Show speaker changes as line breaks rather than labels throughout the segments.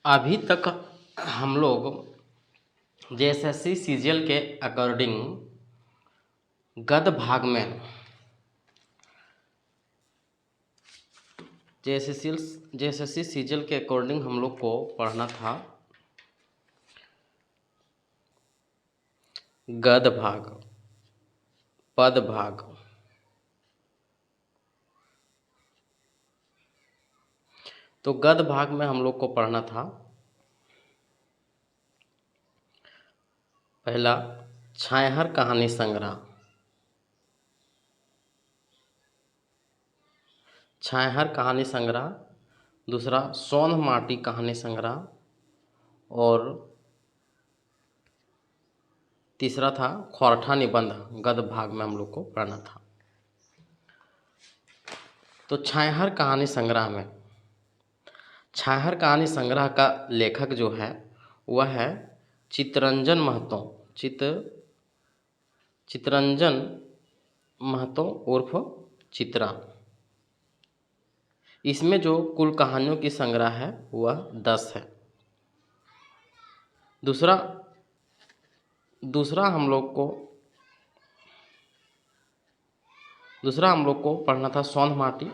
अभी तक हम लोग जेएसएससी सीजीएल के अकॉर्डिंग गद्य भाग में जेएसएससी सीजीएल के अकॉर्डिंग हम लोग को पढ़ना था गद्य भाग, पद भाग। तो गद्य भाग में हम लोग को पढ़ना था पहला छायाहर कहानी संग्रह, छायाहर कहानी संग्रह, दूसरा सोंध माटी कहानी संग्रह और तीसरा था खोरठा निबंध। गद्य भाग में हम लोग को पढ़ना था। तो छायाहर कहानी संग्रह में, छायाहर कहानी संग्रह का लेखक जो है वह है चित्तरंजन महतो, चित्तरंजन महतो उर्फ चित्रा। इसमें जो कुल कहानियों की संग्रह है वह 10 है। दूसरा हम लोग को पढ़ना था सोंध माटी।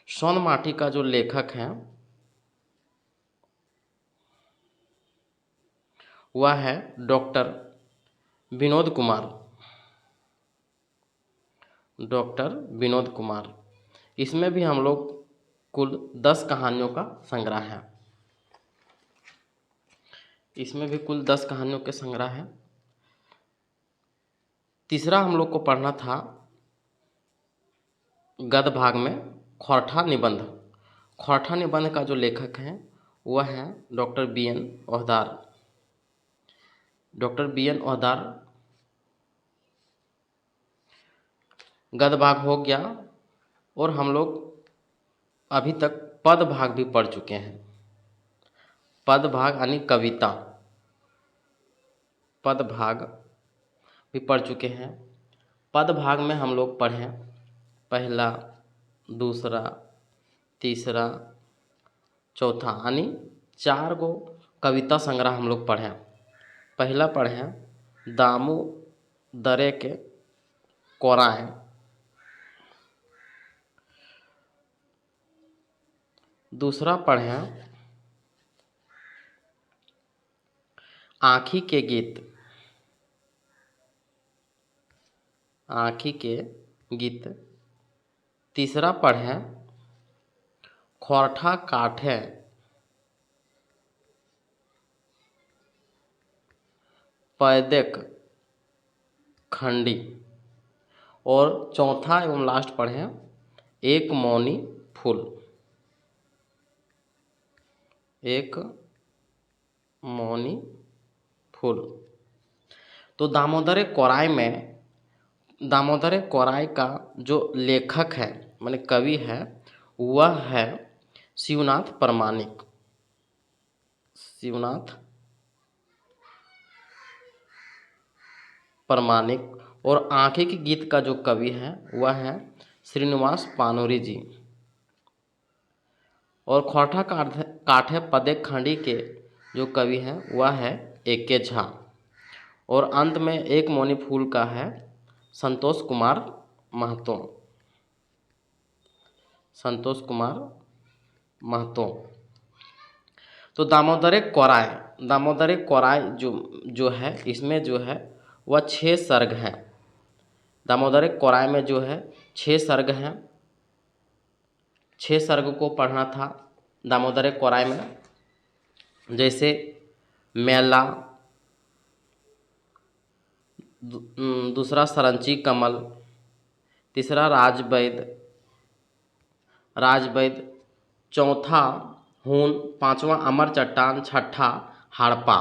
सोंध माटी का जो लेखक है वह है डॉक्टर विनोद कुमार। इसमें भी हम लोग कुल 10 कहानियों का संग्रह है। इसमें भी कुल 10 कहानियों के संग्रह है। तीसरा हम लोग को पढ़ना था गद्य भाग में खोरठा निबंध। खोरठा निबंध का जो लेखक है वह है डॉक्टर बी.एन. ओहदार। गद्य भाग हो गया और हम लोग अभी तक पद भाग भी पढ़ चुके हैं। पद भाग यानी कविता, पद भाग भी पढ़ चुके हैं। पद भाग में हम लोग पढ़ें पहला, दूसरा, तीसरा, चौथा यानी 4 गो कविता संग्रह हम लोग पढ़ें। पहला पढ़ें दामोदरे के कोराएं, दूसरा पढ़ें आँखी के गीत, तीसरा पढ़ें खोरठा काठे, पैदेक खंडी और चौथा एवं लास्ट पढ़ें एक मौनी फूल। तो दामोदर कोराय का जो लेखक है माने कवि है वह है शिवनाथ प्रमाणिक। और आँखें के गीत का जो कवि है वह है श्रीनिवास पानोरी जी। और खोरठा काठे पदेक खंडी के जो कवि हैं वह है ए.के. झा। और अंत में एक मौनी फूल का है संतोष कुमार महतो। तो दामोदर कोराय जो है इसमें जो है वह 6 सर्ग हैं। दामोदर कोराय में जो है 6 सर्ग हैं। 6 सर्ग को पढ़ना था दामोदर कोराय में, जैसे मेला, दूसरा सरंची कमल, तीसरा राजवैद, चौथा हून, पांचवा अमर चट्टान, छठा हड़प्पा।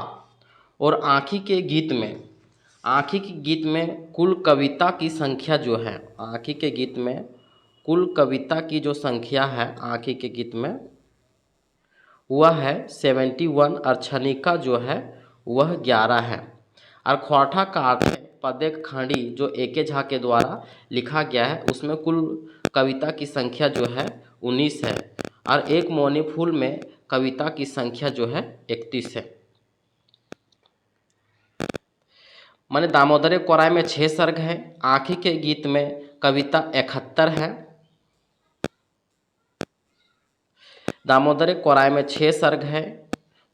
और आँखी के गीत में कुल कविता की संख्या जो है, आँखी के गीत में कुल कविता की जो संख्या है आँखी के गीत में वह है 71 और छनिका जो है वह 11 है। और खोरठा काठे पदेक खंडी जो ए.के. झा के द्वारा लिखा गया है उसमें कुल कविता की संख्या जो है 19 है। और एक मौनी फूल में कविता की संख्या जो है 31 है। माने दामोदर कोराय में 6 सर्ग है, आँखी के गीत में कविता 71 है। दामोदर कोराय में 6 सर्ग है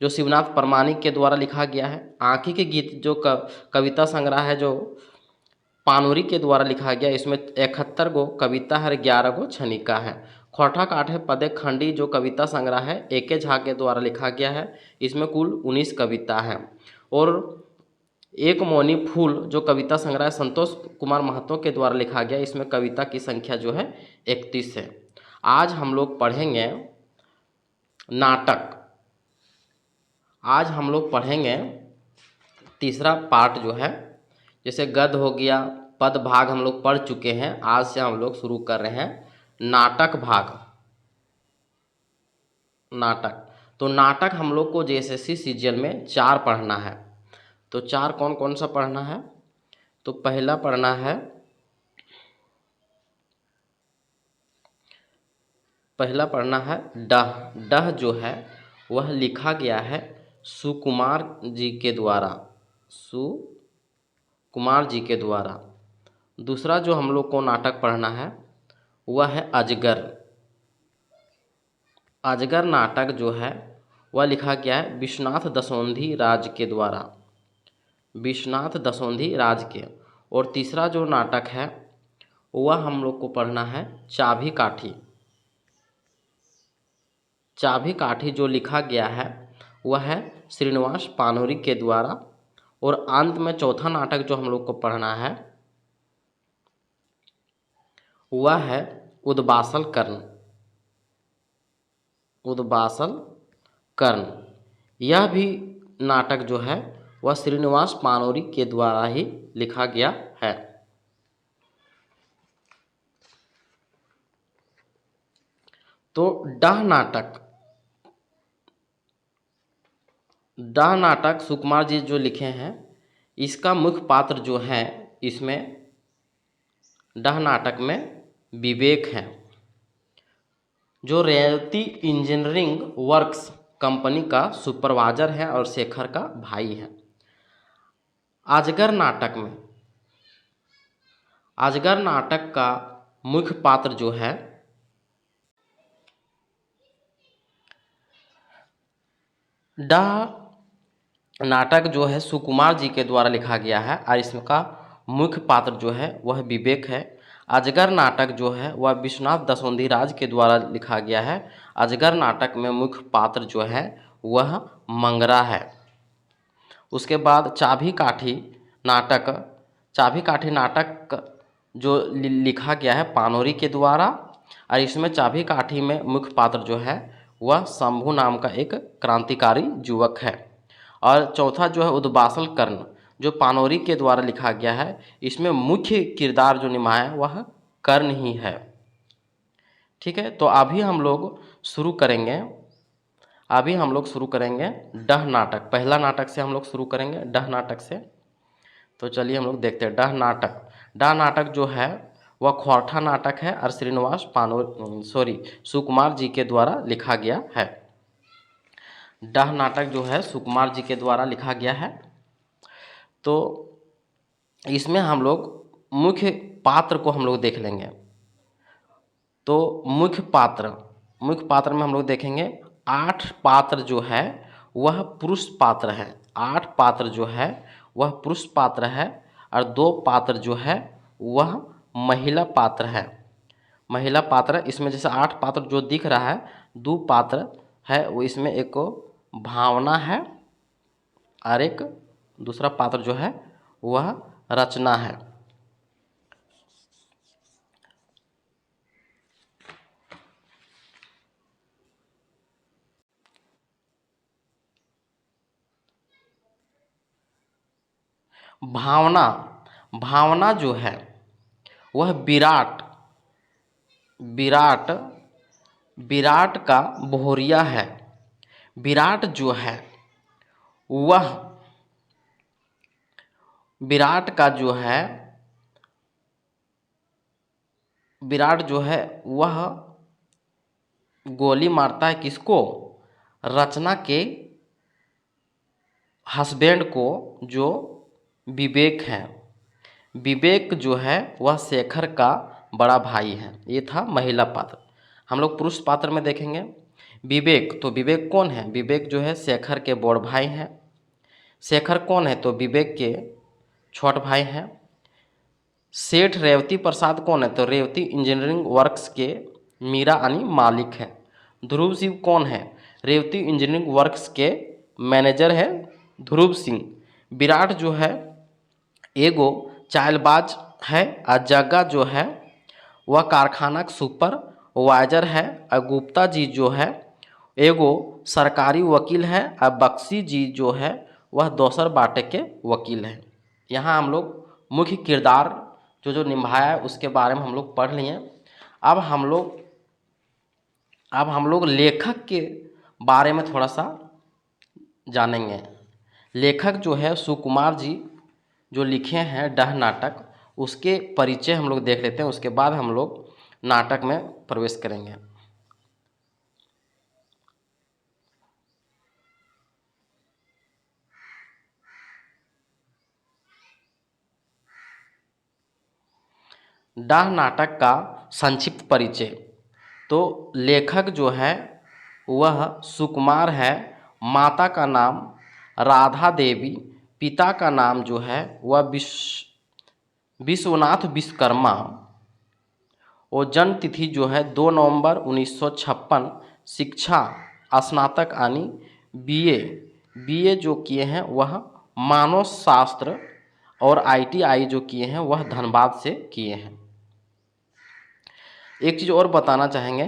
जो शिवनाथ परमानिक के द्वारा लिखा गया है। आँखी के गीत जो कविता संग्रह है जो पानुरी के द्वारा लिखा गया, इसमें 71 गो कविता है, 11 गो छनिका है। खोटा काठे पदे खंडी जो कविता संग्रह है एके झा के द्वारा लिखा गया है, इसमें कुल 19 कविता है। और एक मौनी फूल जो कविता संग्रह संतोष कुमार महतो के द्वारा लिखा गया, इसमें कविता की संख्या जो है 31 है। आज हम लोग पढ़ेंगे नाटक। आज हम लोग पढ़ेंगे तीसरा पार्ट जो है, जैसे गद्य हो गया, पद भाग हम लोग पढ़ चुके हैं। आज से हम लोग शुरू कर रहे हैं नाटक भाग। नाटक, तो नाटक हम लोग को जेएसएससी सीजीएल में 4 पढ़ना है। तो 4 कौन कौन सा पढ़ना है? तो पहला पढ़ना है, डह। डह जो है वह लिखा गया है सुकुमार जी के द्वारा, सुकुमार जी के द्वारा। दूसरा जो हम लोग को नाटक पढ़ना है वह है अजगर। अजगर नाटक जो है वह लिखा गया है विश्वनाथ दसौंधी राज के द्वारा, विश्वनाथ दसौंधी राज के। और तीसरा जो नाटक है वह हम लोग को पढ़ना है चाभी काठी। चाभी काठी जो लिखा गया है वह है श्रीनिवास पानोरी के द्वारा। और अंत में चौथा नाटक जो हम लोग को पढ़ना है वह है उद्बासल कर्ण। उद्बासल कर्ण, यह भी नाटक जो है वह श्रीनिवास पानोरी के द्वारा ही लिखा गया है। तो डाह नाटक, डाह नाटक सुकुमार जी जो लिखे हैं, इसका मुख्य पात्र जो है इसमें डाह नाटक में विवेक है, जो रेवती इंजीनियरिंग वर्क्स कंपनी का सुपरवाइजर है और शेखर का भाई है। अजगर नाटक में, अजगर नाटक का मुख्य पात्र जो है डाह नाटक जो है सुकुमार जी के द्वारा लिखा गया है और इसका मुख्य पात्र जो है वह विवेक है। अजगर नाटक जो है वह विश्वनाथ दसौंधी राज के द्वारा लिखा गया है। अजगर नाटक में मुख्य पात्र जो है वह मंगरा है। उसके बाद चाभी काठी नाटक, चाभी काठी नाटक जो लिखा गया है पानोरी के द्वारा और इसमें चाभी काठी में मुख्य पात्र जो है वह शंभू नाम का एक क्रांतिकारी युवक है। और चौथा जो है उद्बासल कर्ण जो पानोरी के द्वारा लिखा गया है, इसमें मुख्य किरदार जो निभाया है वह कर्ण ही है। ठीक है, तो अभी हम लोग शुरू करेंगे, अभी हम लोग शुरू करेंगे डह नाटक। पहला नाटक से हम लोग शुरू करेंगे, डह नाटक से। तो चलिए हम लोग देखते हैं डह नाटक। डह नाटक जो है वह खोरठा नाटक है और श्रीनिवास सुकुमार जी के द्वारा लिखा गया है। डह नाटक जो है सुकुमार जी के द्वारा लिखा गया है। तो इसमें हम लोग मुख्य पात्र को हम लोग देख लेंगे। तो मुख्य पात्र में हम लोग देखेंगे 8 पात्र जो है वह पुरुष पात्र है। 8 पात्र जो है वह पुरुष पात्र है और 2 पात्र जो है वह महिला पात्र है। महिला पात्र इसमें जैसे 8 पात्र जो दिख रहा है, 2 पात्र है वो इसमें एक भावना है और एक दूसरा पात्र जो है वह रचना है। भावना जो है वह विराट का बोहरिया है। विराट जो है वह विराट जो है वह गोली मारता है किसको? रचना के हस्बैंड को, जो विवेक है। विवेक जो है वह शेखर का बड़ा भाई है। ये था महिला पात्र। हम लोग पुरुष पात्र में देखेंगे विवेक। तो विवेक कौन है? विवेक जो है शेखर के बड़ भाई हैं। शेखर कौन है? तो विवेक के छोट भाई हैं। सेठ रेवती प्रसाद कौन है? तो रेवती इंजीनियरिंग वर्क्स के मीरा यानी मालिक है। ध्रुव सिंह कौन है? रेवती इंजीनियरिंग वर्क्स के मैनेजर है ध्रुव सिंह। विराट जो है एगो चालबाज है। और जग्गा जो है वह कारखाना का सुपरवाइजर है। और गुप्ता जी जो है एगो सरकारी वकील है। और बख्शी जी जो है वह दोसर बाटे के वकील हैं। यहाँ हम लोग मुख्य किरदार जो जो निभाया है उसके बारे में हम लोग पढ़ लिए। अब हम लोग लेखक के बारे में थोड़ा सा जानेंगे। लेखक जो है सुकुमार जी जो लिखे हैं डह नाटक, उसके परिचय हम लोग देख लेते हैं। उसके बाद हम लोग नाटक में प्रवेश करेंगे। डाह नाटक का संक्षिप्त परिचय। तो लेखक जो है वह सुकुमार है। माता का नाम राधा देवी, पिता का नाम जो है वह विश्वनाथ विश्वकर्मा। और जन्म तिथि जो है 2 नवंबर 1956। शिक्षा स्नातक यानी बीए बीए जो किए हैं वह मानव शास्त्र। और आईटीआई जो किए हैं वह धनबाद से किए हैं। एक चीज़ और बताना चाहेंगे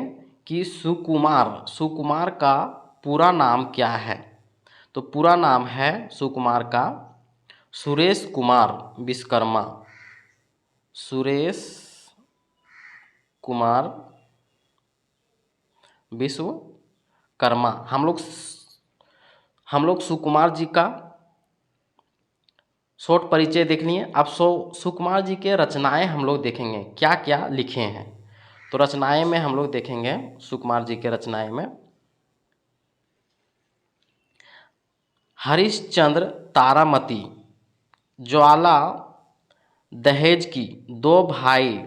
कि सुकुमार का पूरा नाम क्या है? तो पूरा नाम है सुकुमार का सुरेश कुमार विश्वकर्मा। सुरेश कुमार विश्वकर्मा। हम लोग सुकुमार जी का शॉर्ट परिचय देख लिए। अब सुकुमार जी के रचनाएं हम लोग देखेंगे क्या क्या लिखे हैं। तो रचनाएं में हम लोग देखेंगे सुकुमार जी के रचनाएं में हरिश्चंद्र, तारामती, ज्वाला, दहेज की, 2 भाई,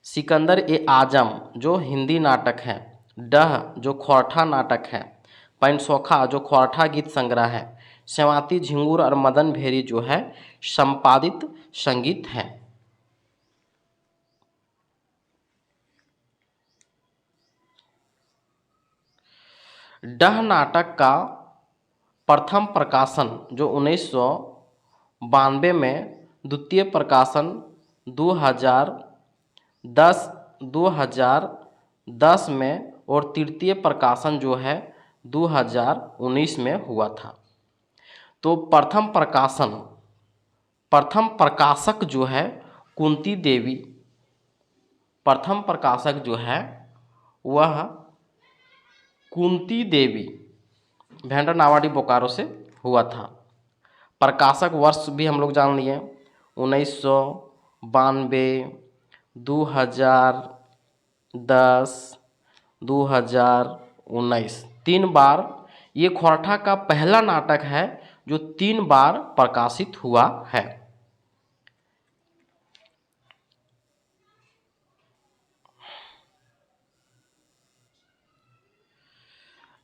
सिकंदर ए आजम जो हिंदी नाटक है, डह जो खोरठा नाटक है, पैनसोखा जो खोरठा गीत संग्रह है, सेवाती झिंगुर और मदन भेरी जो है संपादित संगीत है। डह नाटक का प्रथम प्रकाशन जो 1992 में, द्वितीय प्रकाशन 2010 2010 में, और तृतीय प्रकाशन जो है 2019 में हुआ था। तो प्रथम प्रकाशक जो है कुंती देवी। प्रथम प्रकाशक जो है वह कुंती देवी भेंडरनावाडी बोकारो से हुआ था। प्रकाशक वर्ष भी हम लोग जान लिए 1992, 2010, 2019। 3 बार ये खोरठा का पहला नाटक है जो 3 बार प्रकाशित हुआ है।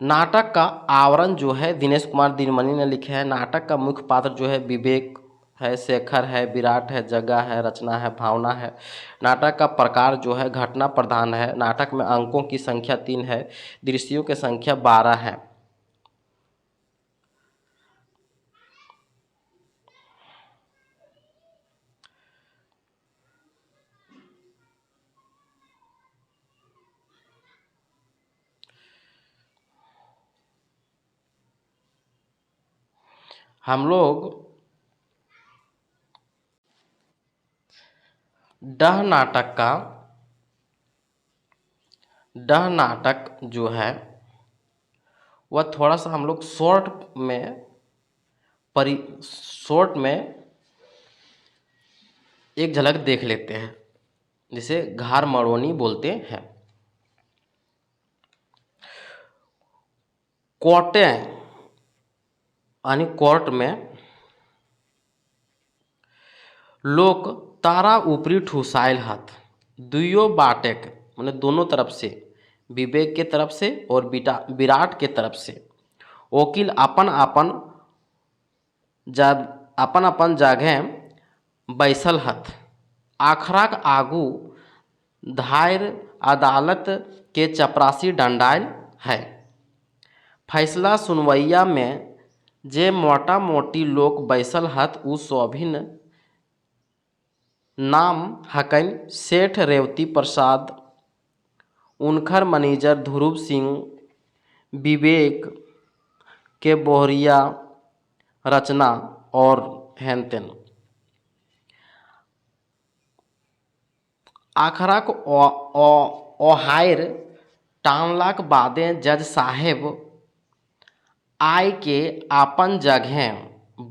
नाटक का आवरण जो है दिनेश कुमार दिनमणि ने लिखे हैं। नाटक का मुख्य पात्र जो है विवेक है, शेखर है, विराट है, जग्गा है, रचना है, भावना है। नाटक का प्रकार जो है घटना प्रधान है। नाटक में अंकों की संख्या 3 है। दृश्यों की संख्या 12 है। हम लोग डह नाटक जो है वह थोड़ा सा हम लोग शॉर्ट में एक झलक देख लेते हैं, जिसे घार मड़ोनी बोलते हैं। कोर्टे यानी कोर्ट में लोक तारा ऊपरी ठुसाइल हथ दुइयो बाटेक माने दोनों तरफ से, विवेक के तरफ से और विराट के तरफ से वकील अपन अपन जगह बैसल हथ। आखराक आगू धायर अदालत के चपरासी डंडाइल है। फैसला सुनवैया में जे मोटा मोटी लोग बैसल हथ उ सोभिन नाम हकन सेठ रेवती प्रसाद, उनखर मैनेजर ध्रुव सिंह, विवेक के बोहरिया, रचना और हेनतेन। आखराक ओहायर टानलाक बादे जज साहेब आय के आपन जगह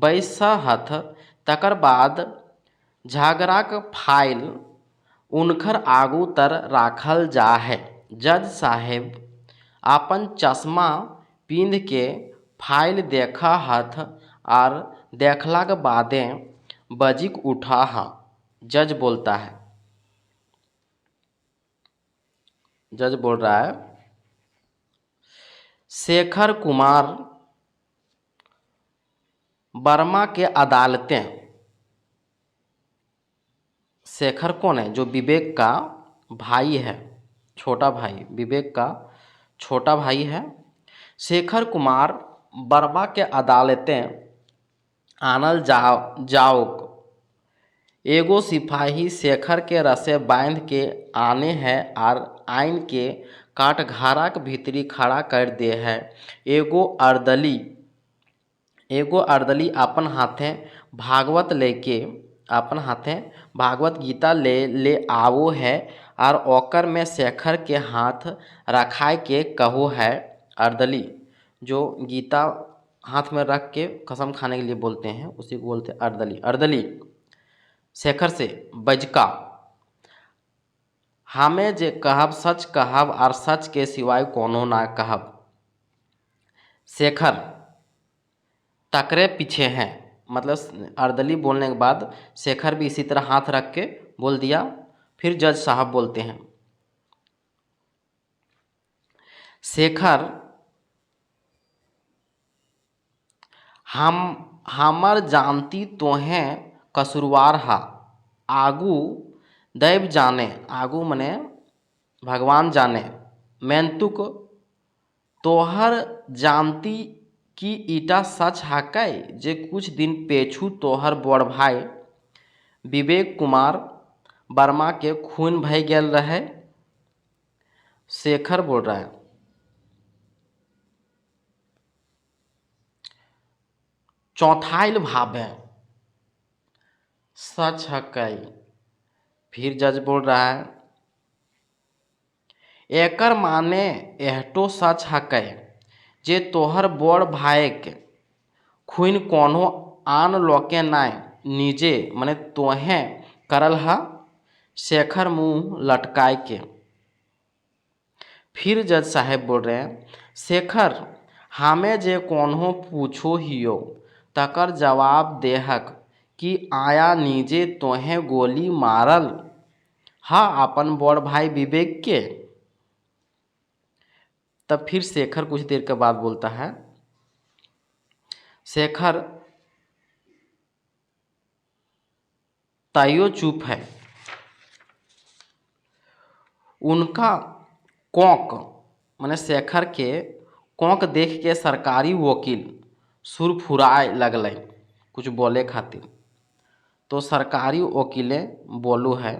बैसा हथ। तकर बाद झगड़ाक फाइल उनखर आगू तर राखल जा है। जज साहेब अपन चश्मा पींध के फाइल देखा हथ और देखलाक बादे बजिक उठा हा। जज बोलता है, जज बोल रहा है, शेखर कुमार वर्मा के अदालतें। शेखर कौन है? जो विवेक का भाई है, छोटा भाई, विवेक का छोटा भाई है। शेखर कुमार वर्मा के अदालतें आनल जाओक एगो सिपाही शेखर के रसे बांध के आने है और आइन के काटघारा के भीतरी खड़ा कर दे है। एगो अर्दली अपन हाथे भागवत लेके भागवत गीता ले आवो है और ओकर में शेखर के हाथ रखाए के कहो है। अर्दली जो गीता हाथ में रख के कसम खाने के लिए बोलते हैं उसी को बोलते हैं अर्दली। अर्दली शेखर से, बजका हमें जे कहब सच कहब और सच के सिवाय कोनो ना कहब। शेखर टकरे पीछे हैं, मतलब अर्दली बोलने के बाद शेखर भी इसी तरह हाथ रख के बोल दिया। फिर जज साहब बोलते हैं, शेखर हमर जानती तोहें कसूरवार हा। आगू दैव जाने, आगू मने भगवान जाने, मैंतुक तोहर जानती कि ईटा सच हाकै जे कुछ दिन पेछू तोहर बड़ भाई विवेक कुमार वर्मा के खून भय गेल रहे। शेखर बोल रहा है, चौथाइल भावे सच हकै। फिर जज बोल रहा है, एकर माने एहटो सच हकै जे तोहर बड़ भाईक खून कोनो आन लोके नाय निजे मने तोहें करल हा। शेखर मुंह लटकाए के। फिर जज साहेब बोल रहे हैं, शेखर हमें जे कोनो पूछो हियो तकर जवाब देहक कि आया निजे तोहें गोली मारल हा अपन बड़ भाई विवेक के। तब फिर शेखर कुछ देर के बाद बोलता है, शेखर ताइयो चुप है। उनका कोंक माने शेखर के कोंक देख के सरकारी वकील सुर फुराए लगल कुछ बोले खातिर। तो सरकारी वकीले बोलू है,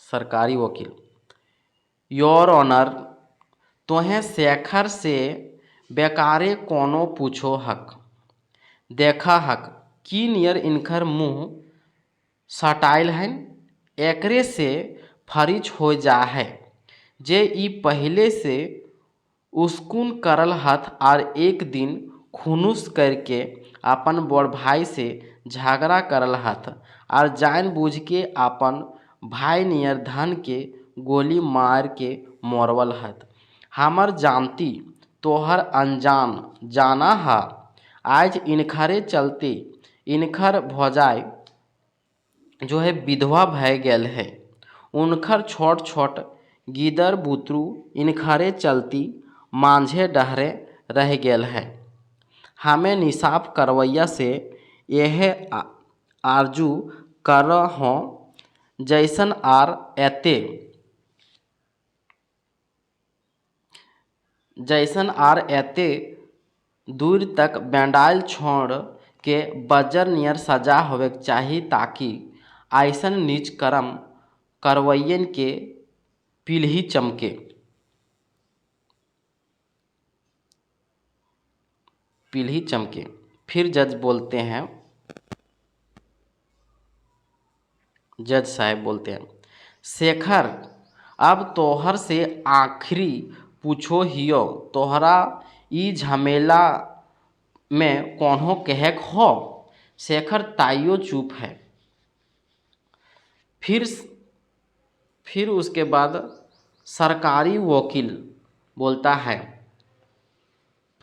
सरकारी वकील, योर ऑनर तोहें शेखर से बेकारे कोनो पूछो हक। देखा हक की नियर इनकर मुंह सटाइल है। एकरे से फरिच हो जा है जे ई पहले से उसकुन करल हथ और एक दिन खुनुस करके अपन बड़ भाई से झगड़ा करल हथ और जानबूझ के अपन भाई नियर धन के गोली मार के मोरवल हथ। हमर जानती तोहर अनजान जाना हा। आज इनखरे चलते इनखर भौजाई जो है विधवा भय गेल है। उनखर छोट छोट गीदर बुतरू इनखरे चलती मांझे डहरे रह गेल है। हमें निसाफ करवैया से यह आरजू कर हो जैसन आर एते दूर तक बैंडाइल छोड़ के बजर नियर सजा होवे चाही, ताकि ऐसन नीच कर्म करवैयन के पीलही चमके। फिर जज साहब बोलते हैं, शेखर अब तोहर से आखिरी पूछो हियो, तोहरा ई झमेला में कौनो कहक हो। शेखर ताइयो चुप है। फिर उसके बाद सरकारी वकील बोलता है,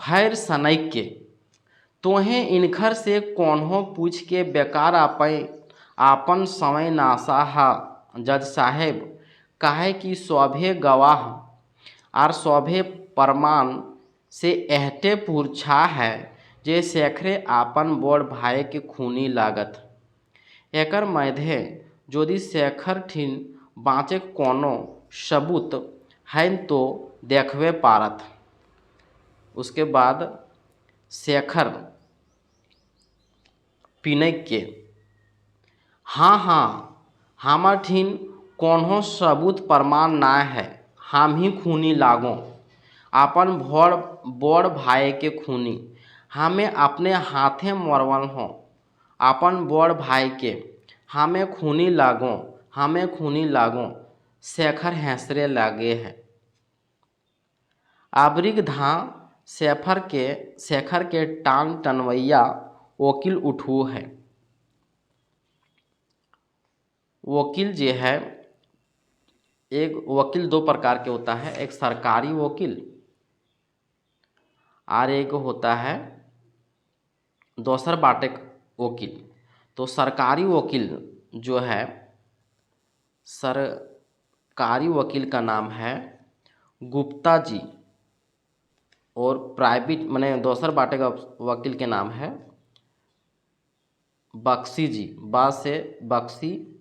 फैर सनक के तोहें इनखर से कौनो पूछ के बेकार आपन समय नासा हा। जज साहेब काहे कि सभे गवाह और सभे प्रमाण से एहटे पूछा है जे शेखरे आपन बड़ भाई के खूनी लागत। एकर मध्य यदि शेखर ठिन बाँचे कोनो सबूत है तो देखबे पारत। उसके बाद शेखर पिनक के, हाँ हमार ठिन कौनो सबूत प्रमाण ना है। हम ही खूनी लागो, अपन बड़ भाई के खूनी। हमें अपने हाथे मरवन हो अपन बड़ भाई के। हमें खूनी लागो। शेखर हंसरे लगे है। आबरिक धा शेखर के टांग टनवैया वकील उठू है। वकील जो है, एक वकील दो प्रकार के होता है, एक सरकारी वकील और एक होता है दोसर बाटे वकील। तो सरकारी वकील जो है, सरकारी वकील का नाम है गुप्ता जी, और प्राइवेट माने दोसर बाटे का वकील के नाम है बख्शी जी। से बख्शी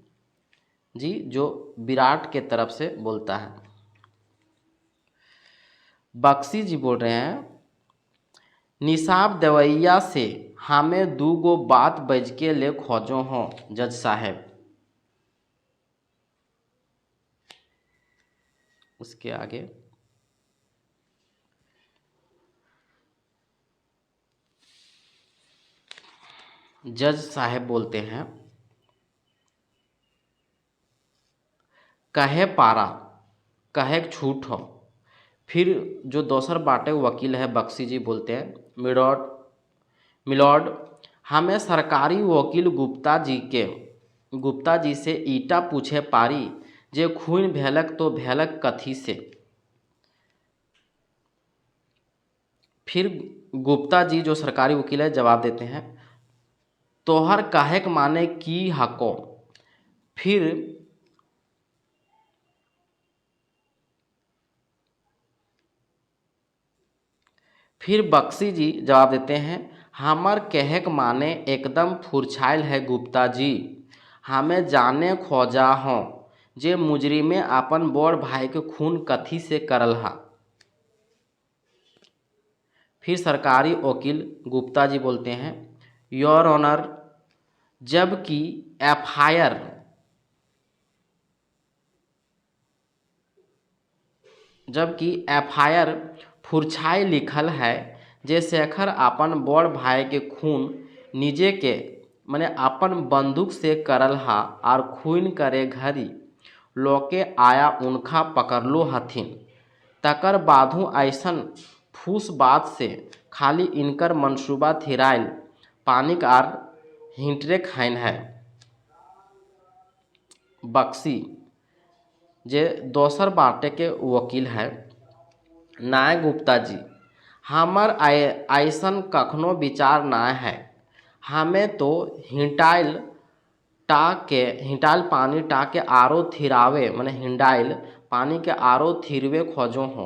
जी, जो विराट के तरफ से बोलता है। बख्शी जी बोल रहे हैं, निसाब देवैया से हमें दूगो बात बज के ले खोजो हो जज साहेब। उसके आगे जज साहेब बोलते हैं, कहे पारा कहे छूट हो। फिर जो दोसर बाटे वकील है बख्शी जी बोलते हैं, मिलॉर्ड हमें सरकारी वकील गुप्ता जी से ईटा पूछे पारी जे खून भेलक तो भेलक कथी से। फिर गुप्ता जी जो सरकारी वकील है जवाब देते हैं, तोहर काहेक माने की हको। फिर बख्शी जी जवाब देते हैं, हमार कहक माने एकदम फुरछाइल है गुप्ता जी। हमें जाने खोजा हो जे मुजरिमे अपन बड़ भाई के खून कथी से करल हा। फिर सरकारी वकील गुप्ता जी बोलते हैं, योर ऑनर जबकि एफआईआर फुरछाई लिखल है जे शेखर अपन बड़ भाई के खून निजे के माने अपन बंदूक से करल हा, और खून करे घरी लोके आया उनका पकड़लो हथिन। तकर बाधू ऐसन फूस बात से खाली इनकर मंसूबा थिराइल पानिक आर हिंटरे खाइन है। बख्शी जे दोसर बाटे के वकील है, नाय गुप्ता जी हमर ऐसन कखनो विचार ना है। हमें तो हिंटाइल पानी टाके आरो थिरावे माने हिंडाइल पानी के आरो थिरवे खोजो हो।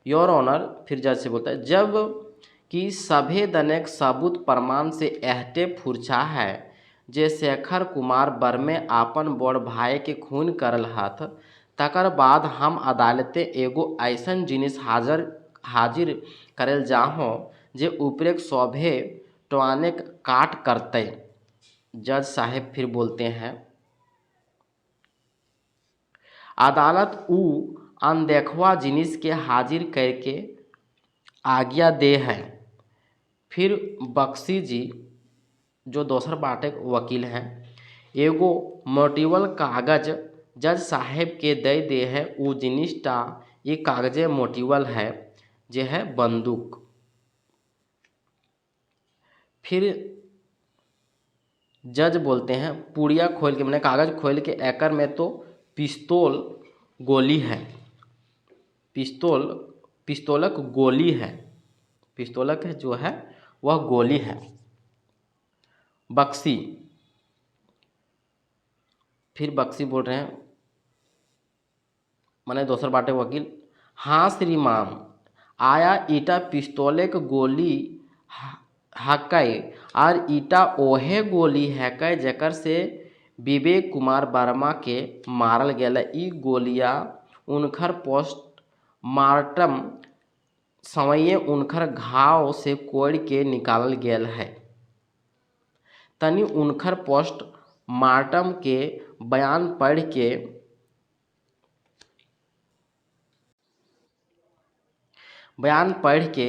योर ऑनर, फिर जज से बोलता है, जब कि सभे दनेक सबूत प्रमाण से एहटे फुरछा है जे शेखर कुमार बर्मे आपन बड़ भाई के खून करल हथ, तकर बाद हम अदालते एगो ऐसन जिनिस हाजिर करेल जाहो जे उपरेक सभे टवाने काट करते। जज साहेब फिर बोलते हैं, अदालत ऊ अनदेखवा जिनिस के हाजिर करके आज्ञा दे है। फिर बख्शी जी जो दोसर बाटे वकील हैं, एगो मोटिवल कागज जज साहेब के दे है। ऊ जिनिसटा ये कागजे मोटिवल है जे है बंदूक। फिर जज बोलते हैं, पुड़िया खोल के मैंने कागज खोल के एकर में तो पिस्तौल गोली है, पिस्तौलक गोली है, पिस्तौलक जो है वह गोली है। बख्शी फिर बख्शी बोल रहे हैं, मैंने दोसर बाटे वकील, हाँ श्रीमान, आया ईटा पिस्तौलक गोली हकै और ईटा ओहे गोली हकै जेकर से विवेक कुमार वर्मा के मारल गेल। ई गोलियां उनकर पोस्टमार्टम समय उनकर घाव से कोड़ के निकालल गेल है। तनी उनकर पोस्टमार्टम के बयान पढ़ के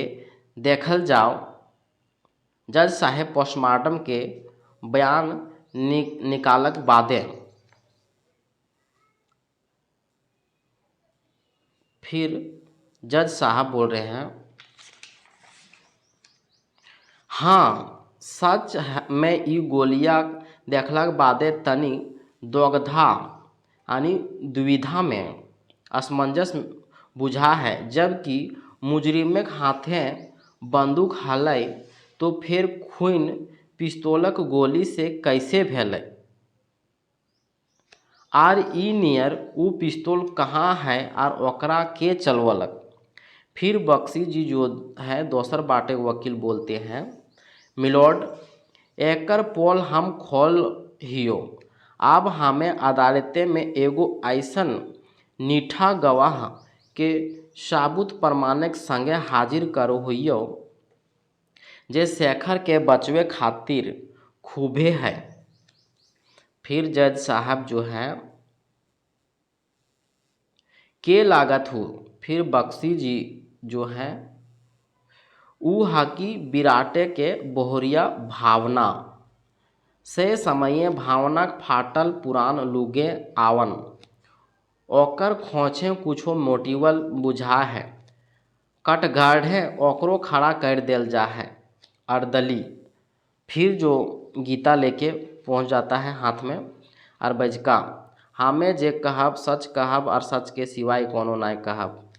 देखल जाओ। जज साहेब पोस्टमार्टम के बयान निकालक बादे फिर जज साहब बोल रहे हैं, हाँ सच में ई गोलियां देखलक बादे तनी दोगधा यानी दुविधा में असमंजस बुझा है। जबकि मुजरिमक हाथे बंदूक हलै तो फिर खून पिस्तौलक गोली से कैसे भेलै, आर ई नियर ऊ पिस्तौल कहाँ है और ओकरा के चलवलक। फिर बख्शी जी जो है दोसर बाटे वकील बोलते हैं, मिलोड, एकर पोल हम खोल हियो। अब हमें अदालते में एगो ऐसन नीठा गवाह के साबुत प्रमाणक संगे हाजिर करो हुइयो जे शेखर के बचवे खातिर खूबे है। फिर जज साहब जो है, के लागत हो। फिर बख्शी जी जो है, ऊ हकी विराटे के बोहरिया भावना से समय भावनाक फाटल पुरान लुगे आवन, ओकर खोचे कुछो मोटिवल बुझा है, कटगाढ़े ओकरो खड़ा कर देल जा है। अर्दली फिर जो गीता लेके पहुंच जाता है हाथ में, और बजका, हमें जे कहब सच कहब और सच के सिवाय कोनो ना कहब।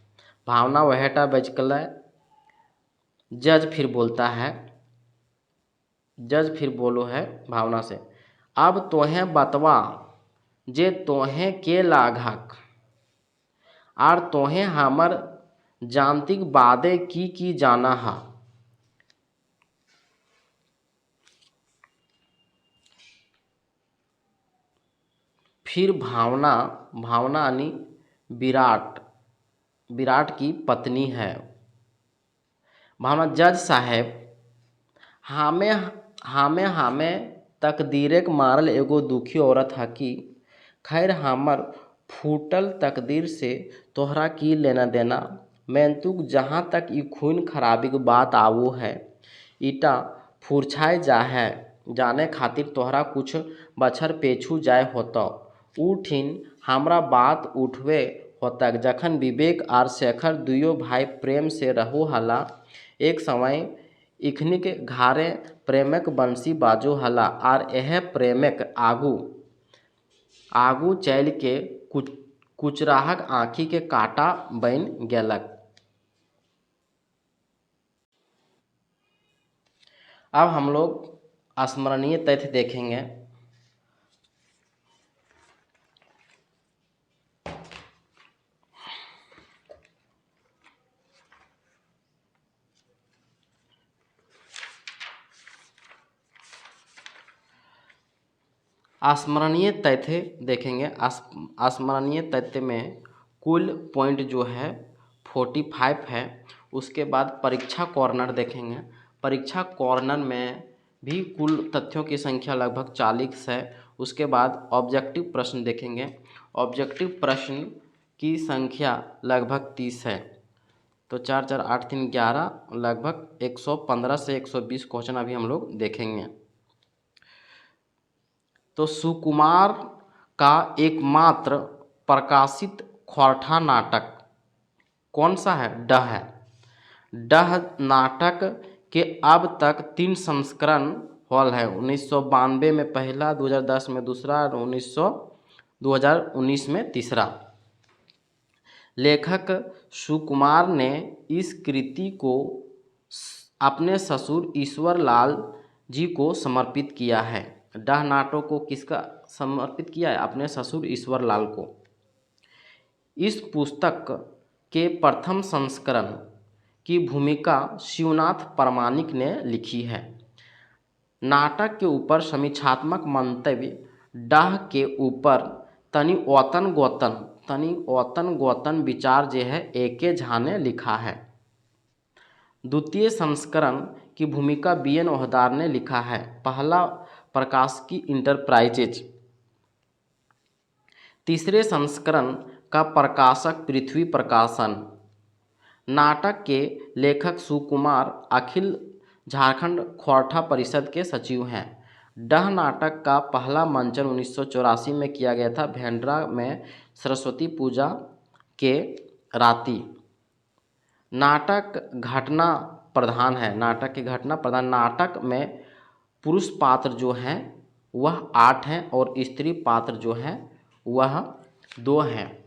भावना वहटा बजकल। जज फिर बोलो है भावना से, अब तोहें बतवा जे तोहें के लागक और तोहें हमर जानतिक बादे की जाना है। फिर भावना यानी विराट की पत्नी है। भावना, जज साहेब, हमें तकदीरेक मारल एगो दुखी औरत हकी। खैर हमर फूटल तकदीर से तोहरा की लेना देना। मैंतुक जहाँ तक ई खून खराबी की बात आवो है, ईटा फुरछाए जाने खातिर तोहरा कुछ बछर पेछू जाए होता। उठिन हमरा बात उठवे होतक जखन विवेक और शेखर दुयो भाई प्रेम से रहो हला। एक समय इखनी के घारे प्रेमक बंसी बाजो हला और यह प्रेमक आगू चल के कुचराहक आँखी के काटा बन गेलक। अब हम लोग स्मरणीय तथ्य देखेंगे। स्मरणीय तथ्य देखेंगे। स्मरणीय तथ्य में कुल पॉइंट जो है 45 है। उसके बाद परीक्षा कॉर्नर देखेंगे। परीक्षा कॉर्नर में भी कुल तथ्यों की संख्या लगभग 40 है। उसके बाद ऑब्जेक्टिव प्रश्न देखेंगे। ऑब्जेक्टिव प्रश्न की संख्या लगभग 30 है। तो 4 4 8 3 11 लगभग 115 से 120 क्वेश्चन अभी हम लोग देखेंगे। तो सुकुमार का एकमात्र प्रकाशित खोरठा नाटक कौन सा है? डह है। डह नाटक के अब तक 3 संस्करण हॉल है। 1992 में पहला, 2010 में दूसरा और 2019 में तीसरा। लेखक सुकुमार ने इस कृति को अपने ससुर ईश्वर लाल जी को समर्पित किया है। डह नाटक को किसका समर्पित किया है? अपने ससुर ईश्वर लाल को। इस पुस्तक के प्रथम संस्करण की भूमिका शिवनाथ प्रामाणिक ने लिखी है। नाटक के ऊपर समीक्षात्मक मंतव्य डह के ऊपर तनि औतन गोतन विचार जे है A.K. झा ने लिखा है। द्वितीय संस्करण की भूमिका B.N. ओहदार ने लिखा है। पहला प्रकाशकी इंटरप्राइजेज। तीसरे संस्करण का प्रकाशक पृथ्वी प्रकाशन। नाटक के लेखक सुकुमार अखिल झारखंड खोरठा परिषद के सचिव हैं। डह नाटक का पहला मंचन 1984 में किया गया था, भेंडरा में सरस्वती पूजा के राती। नाटक घटना प्रधान है। नाटक की घटना प्रधान। नाटक में पुरुष पात्र जो हैं वह 8 हैं और स्त्री पात्र जो हैं वह 2 हैं।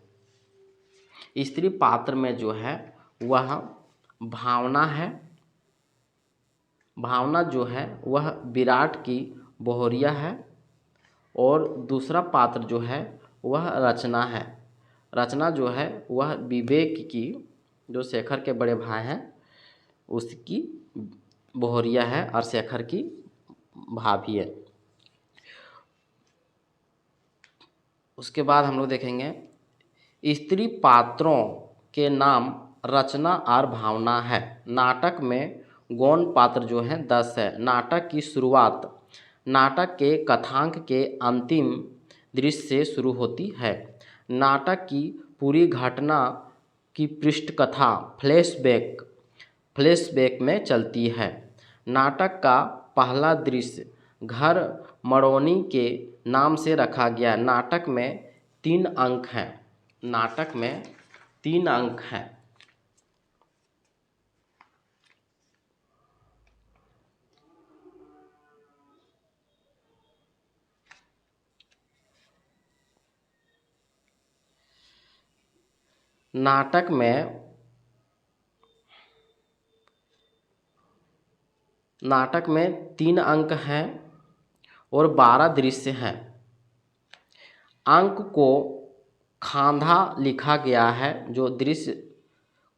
स्त्री पात्र में जो है वह भावना है। भावना जो है वह विराट की बहुरिया है और दूसरा पात्र जो है वह रचना है। रचना जो है वह विवेक की, जो शेखर के बड़े भाई हैं, उसकी बहुरिया है और शेखर की भाभी है। उसके बाद हम लोग देखेंगे स्त्री पात्रों के नाम रचना और भावना है। नाटक में गौण पात्र जो हैं 10 है। नाटक की शुरुआत नाटक के कथांक के अंतिम दृश्य से शुरू होती है। नाटक की पूरी घटना की पृष्ठकथा फ्लैशबैक में चलती है। नाटक का पहला दृश्य घर मड़ौनी के नाम से रखा गया। नाटक में 3 अंक हैं। नाटक में 3 अंक हैं। नाटक में 3 अंक हैं और 12 दृश्य हैं। अंक को खांधा लिखा गया है, जो दृश्य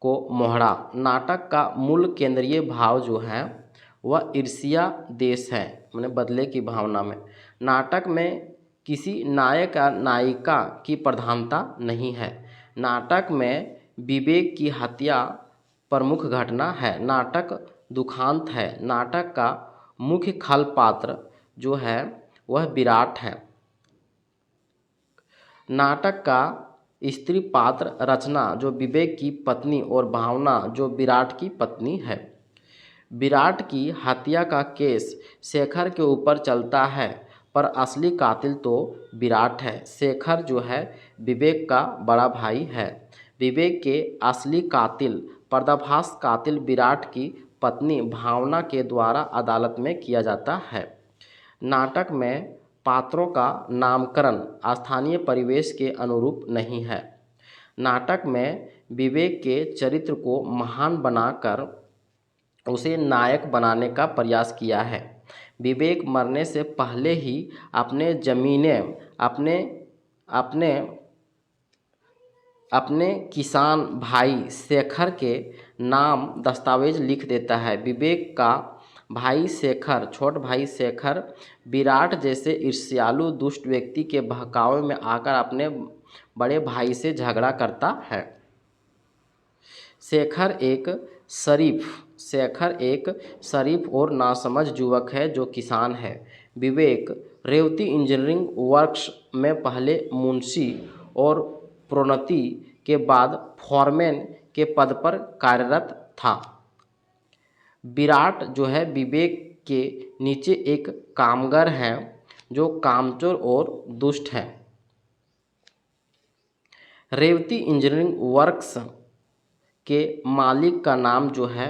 को मोहरा। नाटक का मूल केंद्रीय भाव जो है वह ईर्ष्या देश है, माने बदले की भावना में। नाटक में किसी नायक या नायिका की प्रधानता नहीं है। नाटक में विवेक की हत्या प्रमुख घटना है। नाटक दुखांत है। नाटक का मुख्य खल पात्र जो है वह विराट है। नाटक का स्त्री पात्र रचना जो विवेक की पत्नी और भावना जो विराट की पत्नी है। विराट की हत्या का केस शेखर के ऊपर चलता है, पर असली कातिल तो विराट है। शेखर जो है विवेक का बड़ा भाई है। विवेक के असली कातिल पर्दाफाश कातिल विराट की पत्नी भावना के द्वारा अदालत में किया जाता है। नाटक में पात्रों का नामकरण स्थानीय परिवेश के अनुरूप नहीं है। नाटक में विवेक के चरित्र को महान बनाकर उसे नायक बनाने का प्रयास किया है। विवेक मरने से पहले ही अपने जमीनें अपने अपने अपने किसान भाई शेखर के नाम दस्तावेज लिख देता है। विवेक का भाई शेखर, छोट भाई शेखर, विराट जैसे ईर्ष्यालु दुष्ट व्यक्ति के बहकावे में आकर अपने बड़े भाई से झगड़ा करता है। शेखर एक शरीफ और नासमझ युवक है जो किसान है। विवेक रेवती इंजीनियरिंग वर्क्स में पहले मुंशी और प्रोन्नति के बाद फॉरमैन के पद पर कार्यरत था। विराट जो है विवेक के नीचे एक कामगार है जो कामचोर और दुष्ट है। रेवती इंजीनियरिंग वर्क्स के मालिक का नाम जो है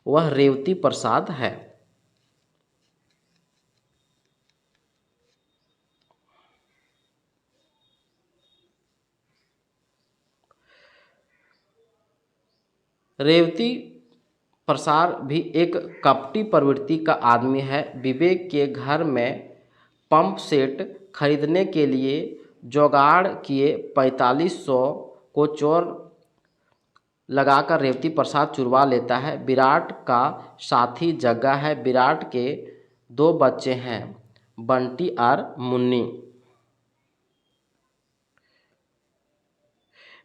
वह रेवती प्रसाद है। रेवती प्रसाद भी एक कपटी प्रवृत्ति का आदमी है। विवेक के घर में पंप सेट खरीदने के लिए जुगाड़ किए 4500 को चोर लगाकर रेवती प्रसाद चुरवा लेता है। विराट का साथी जग्गा है। विराट के 2 बच्चे हैं, बंटी और मुन्नी।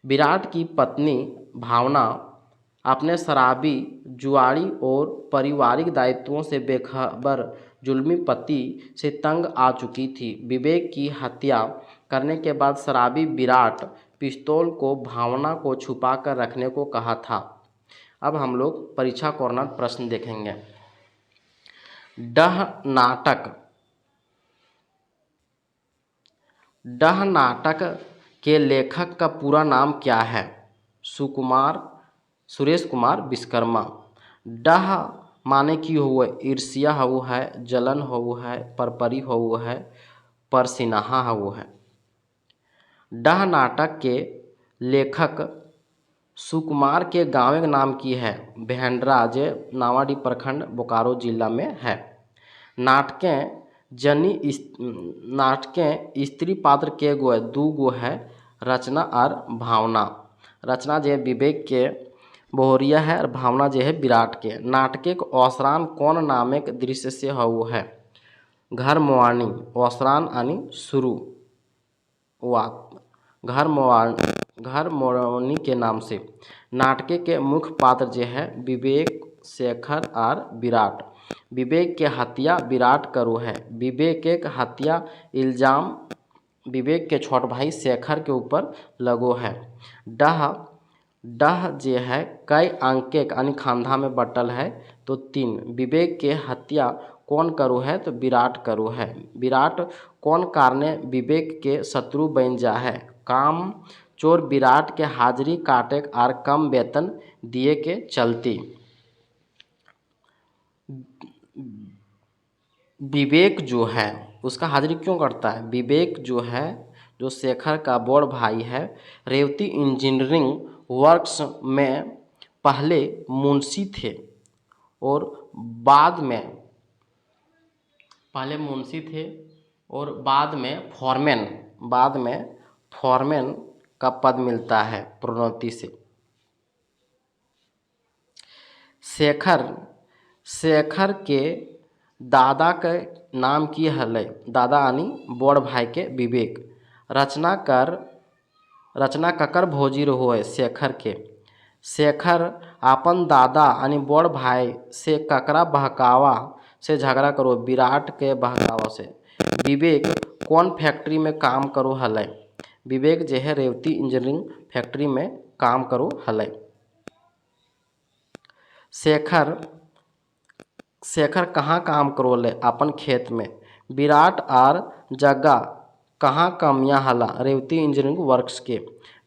विराट की पत्नी भावना अपने शराबी, जुआरी और पारिवारिक दायित्वों से बेखबर जुल्मी पति से तंग आ चुकी थी। विवेक की हत्या करने के बाद शराबी विराट पिस्तौल को भावना को छुपा कर रखने को कहा था। अब हम लोग परीक्षा कॉर्नर प्रश्न देखेंगे। डह नाटक के लेखक का पूरा नाम क्या है? सुरेश कुमार विश्वकर्मा। डह माने की हुआ ईर्ष्या हो है, जलन हो है, परपरी हो है, परसिनाहा हो है। डह नाटक के लेखक सुकुमार के गांव के नाम की है भेंडरा, जे नावाडी प्रखंड बोकारो जिला में है। नाटकें स्त्री पात्र के गो 2 गो है, रचना और भावना। रचना जो है विवेक के बोहरिया है और भावना जो है विराट के। नाटके के अवसरान कौन नामक दृश्य से हो है? घर मोवानी। अवसरान यानी शुरुआत, घर मोरनी के नाम से। नाटके के मुख्य पात्र जो है विवेक, शेखर और विराट। विवेक के हत्या विराट करो है। विवेक एक हत्या इल्जाम विवेक के छोट भाई शेखर के ऊपर लगो है। डह जो है कई अंक यानी खांधा में बटल है तो 3। विवेक के हत्या कौन करो है तो विराट करो है। विराट कौन कारणे विवेक के शत्रु बन जा है? काम चोर विराट के हाजिरी काटे और कम वेतन दिए के चलती। विवेक जो है उसका हाजिरी क्यों करता है? विवेक जो है जो शेखर का बड़ भाई है, रेवती इंजीनियरिंग वर्क्स में पहले मुंशी थे और बाद में फॉरमैन का पद मिलता है प्रोन्नति से। शेखर के दादा के नाम की हलै? दादा यानी बड़ भाई के विवेक। रचना ककर भोजी रहो है शेखर के। शेखर अपन दादा यानी बड़ भाई से ककरा बहकावा से झगड़ा करो? विराट के बहकावा से। विवेक कौन फैक्ट्री में काम करो हलै? विवेक जो है रेवती इंजीनियरिंग फैक्ट्री में काम करो हलै। शेखर कहाँ काम करो ले? अपन खेत में। विराट और जग्गा कहाँ कमियाँ हला? रेवती इंजीनियरिंग वर्क्स के।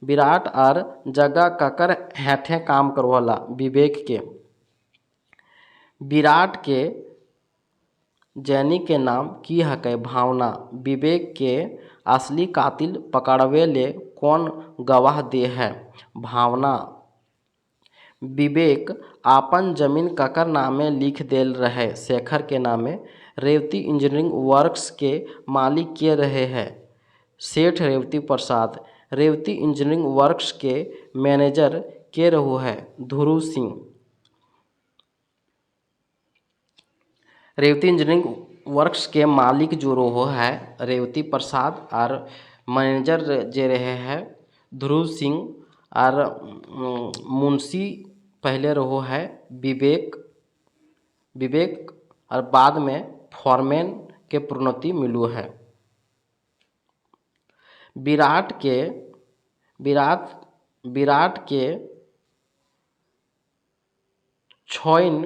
विराट और जग्गा ककर हेठे काम करो हला? विवेक के। विराट के जैनी के नाम की हकै? भावना। विवेक के असली कातिल पकड़वे ले कौन गवाह दे है? भावना। विवेक आपन जमीन ककर नामे लिख देल रहे शेखर के नामे। रेवती इंजीनियरिंग वर्क्स के मालिक के रहे हैं सेठ रेवती प्रसाद। रेवती इंजीनियरिंग वर्क्स के मैनेजर के रहो है ध्रुव सिंह। रेवती इंजीनियरिंग वर्क्स के मालिक जो रहो है रेवती प्रसाद और मैनेजर जे रहे हैं ध्रुव सिंह और मुंशी पहले रहो है विवेक और बाद में फॉरमैन के प्रोन्नति मिलू है। विराट के छौन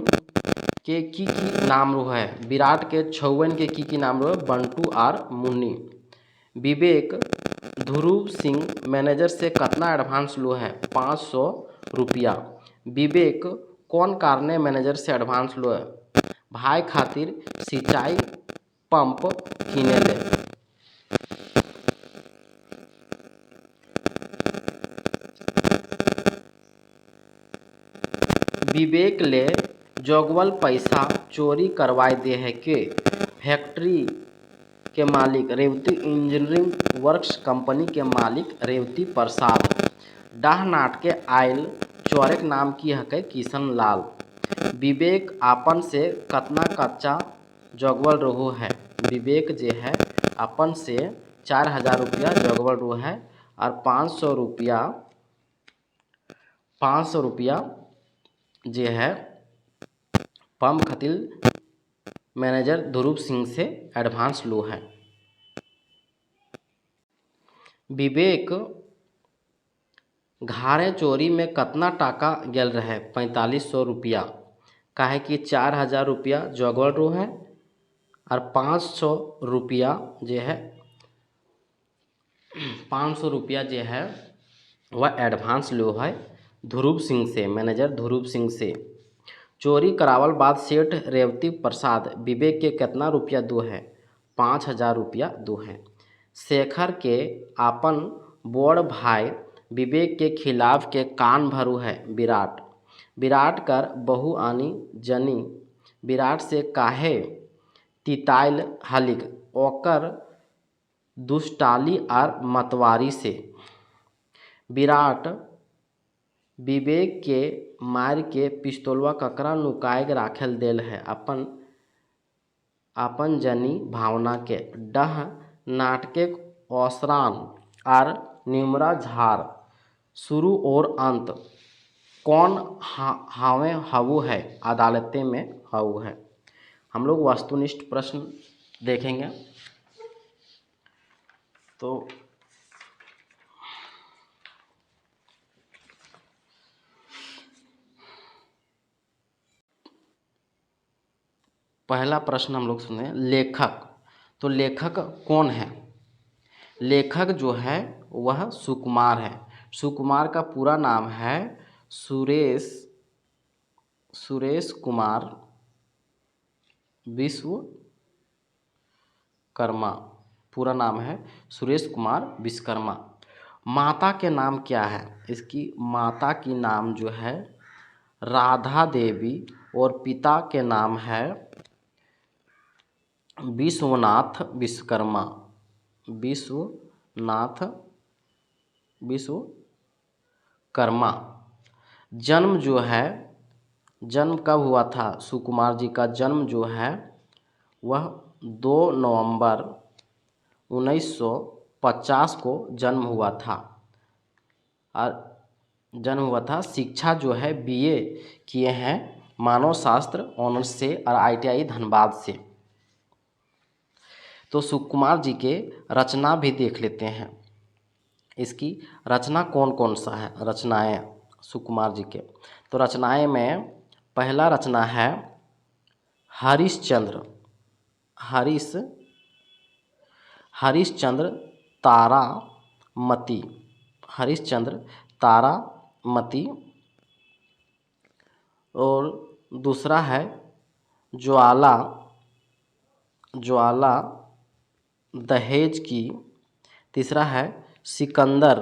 के की नाम रो है। विराट के छौन के की नाम रो बंटू और मुन्नी। विवेक ध्रुव सिंह मैनेजर से कितना एडवांस लो है 500 रुपया। विवेक कौन कारणे मैनेजर से एडवांस लो है भाई खातिर सिंचाई पंप किने ले। विवेक ले जोगवल पैसा चोरी करवाए दे है के फैक्ट्री के मालिक रेवती इंजीनियरिंग वर्क्स कंपनी के मालिक रेवती प्रसाद। डाह नाट के आयल चोरक नाम की हके किशन लाल। विवेक आपन से कतना कच्चा जोगवल रहो है। विवेक जे है अपन से 4000 रुपया जोगवल रहो है और 500 रुपया जे है पंप खातिर मैनेजर ध्रुव सिंह से एडवांस लो है। विवेक घारे चोरी में कितना टाका गेल रहे 4500 रुपया काहे कि 4000 रुपया जोगवल रो है और 500 रुपया जे है 500 रुपया जे है वह एडवांस लो है ध्रुव सिंह से मैनेजर ध्रुव सिंह से। चोरी करावल बाद सेठ रेवती प्रसाद विवेक के कितना रुपया दो है 5000 रुपया दो है। शेखर के आपन बड़ भाई विवेक के खिलाफ के कान भरू है विराट कर बहु आनी जनी विराट से काहे तिताइल हलिक ओकर दुष्टाली और मतवारी से। विराट विवेक के मार के पिस्तौलवा ककरा नुकाए के राखल देल है अपन जनी भावना के। डह नाटके औसरान और निमरा झार शुरू और अंत कौन हावे हवु है अदालतें में हवु है। हम लोग वस्तुनिष्ठ प्रश्न देखेंगे तो पहला प्रश्न हम लोग सुने लेखक। तो लेखक कौन है। लेखक जो है वह सुकुमार है। सुकुमार का पूरा नाम है सुरेश कुमार विश्वकर्मा। पूरा नाम है सुरेश कुमार विश्वकर्मा। माता के नाम क्या है। इसकी माता की नाम जो है राधा देवी और पिता के नाम है विश्वनाथ विश्वकर्मा। जन्म कब हुआ था। सुकुमार जी का जन्म जो है वह 2 नवंबर 1950 को जन्म हुआ था। शिक्षा जो है BA किए हैं मानव शास्त्र ऑनर्स से और ITI धनबाद से। तो सुकुमार जी के रचना भी देख लेते हैं। इसकी रचना कौन कौन सा है रचनाएं सुकुमार जी के। तो रचनाएं में पहला रचना है हरिश्चंद्र तारामती। और दूसरा है ज्वाला दहेज की। तीसरा है सिकंदर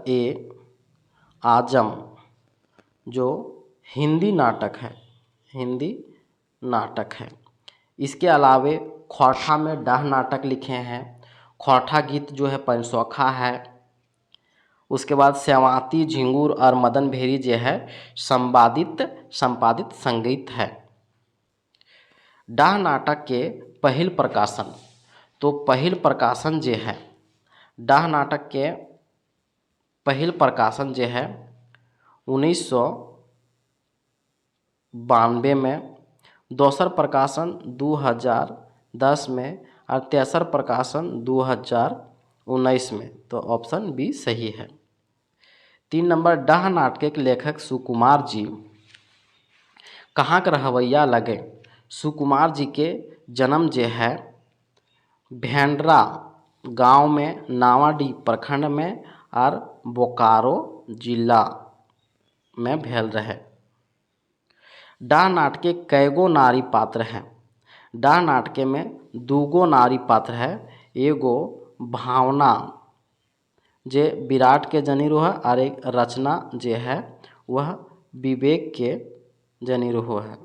A आजम जो हिंदी नाटक है। इसके अलावे खौठा में डाह नाटक लिखे हैं। खौठा गीत जो है पंचसौखा है। उसके बाद स्यावाती, झिंगुर और मदन भेरी जो है संपादित संगीत है। डाह नाटक के पहिल प्रकाशन, तो पहिल प्रकाशन जो है डाह नाटक के पहिल प्रकाशन जो है 1992 में, दोसर प्रकाशन 2010 में और तेसर प्रकाशन 2019 में। तो ऑप्शन बी सही है। 3 नंबर, डाह नाटक के लेखक सुकुमार जी कहाँ के रहवैया लगे। सुकुमार जी के जन्म जो है भेंडरा गांव में नावाडीह प्रखंड में और बोकारो जिला में भेल रहे। डाह नाटके कैगो नारी पात्र हैं। डाह नाटके में दूगो नारी पात्र है। एगो भावना जे विराट के जनी रहो है और एक रचना जे है वह विवेक के जनी रहो है।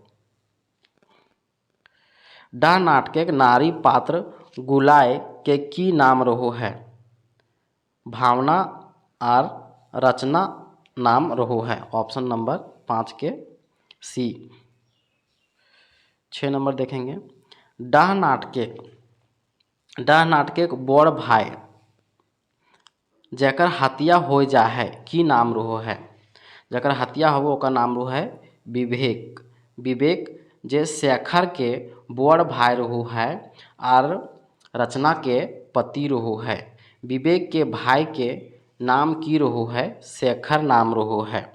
डाह नाटके नारी पात्र गुलाय के की नाम रहो है। भावना और रचना नाम रहो है। ऑप्शन नंबर 5 के सी। 6 नंबर देखेंगे, डाह नाटके बड़ भाई जकर हत्या हो जा है की नाम रहो है। जकर हत्या हो ओकर नाम रहो है विवेक। विवेक जे शेखर के बड़ भाई रहो है और रचना के पति रहो है। विवेक के भाई के नाम की रहो है, शेखर नाम रहो है।